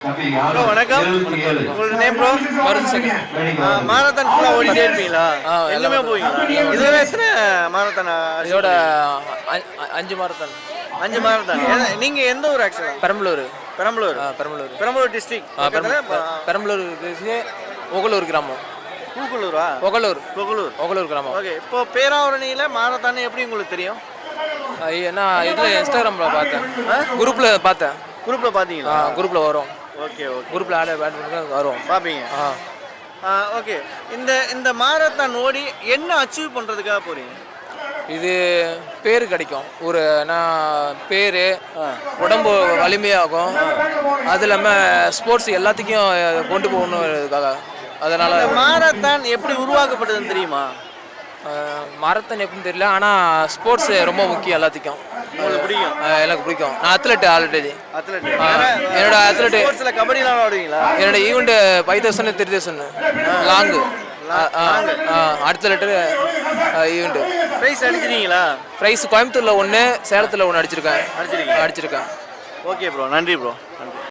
Bro வணக்கம். உங்களோட name bro? Marathon ஃபுல்லாக ஓடிட்டே இருப்பீங்களா? எல்லாமே போவீங்களா? இதோட எத்தனை மாரத்தான்? இதோட 5 மாரத்தான். 5 மாரத்தான். நீங்கள் எந்த ஊர் ஆக்சுவலாக? பெரம்பலூர். பெரம்பலூர். பெரம்பலூர். பெரம்பலூர் டிஸ்ட்ரிக்ட். பெரம்பலூர் ஒகலூர் கிராமம். பூக்குளூரா? ஒகலூர் கிராமம். ஓகே. இப்போ பேராவரணியில் மாரத்தான் எப்படி உங்களுக்கு தெரியும்? நான் இதில் இன்ஸ்டாகிராமில் பார்த்தேன், குரூப்பில் பார்த்தேன். குரூப்பில் பார்த்தீங்களா? குரூப்பில் வரும். ஓகே. குரூப்பில் ஆட் பண்ணி வரும், பார்ப்பீங்க. ஓகே. இந்த மாரத்தான் ஓடி என்ன அச்சீவ் பண்ணுறதுக்காக போகிறீங்க? இது பேர் கிடைக்கும், ஒரு பேர், உடம்பு வலிமையாகும். அது இல்லாமல் ஸ்போர்ட்ஸ் எல்லாத்துக்கும் கொண்டு போகணுன்றதுக்காக. அதனால் மாரத்தான் எப்படி உருவாக்கப்பட்டதுன்னு தெரியுமா? மாரத்தான் எப்படின்னு தெரியல, ஆனால் ஸ்போர்ட்ஸ் ரொம்ப முக்கியம் எல்லாத்துக்கும். உங்களுக்கு பிடிக்கும்? எனக்கு பிடிக்கும். நான் அத்லெட் ஆல்ரெடி. என்னோட அத்லெட். ஸ்போர்ட்ஸ்ல கபடிலாம் விளையாடுவீங்களா? என்னோட event 5000 3000 long athlete event. Prize அடிச்சிருக்கீங்களா? ப்ரைஸ் கோயம்புத்தூரில் 1, சேலத்தில் 1 அடிச்சிருக்கேன். ஓகே ப்ரோ, நன்றி ப்ரோ.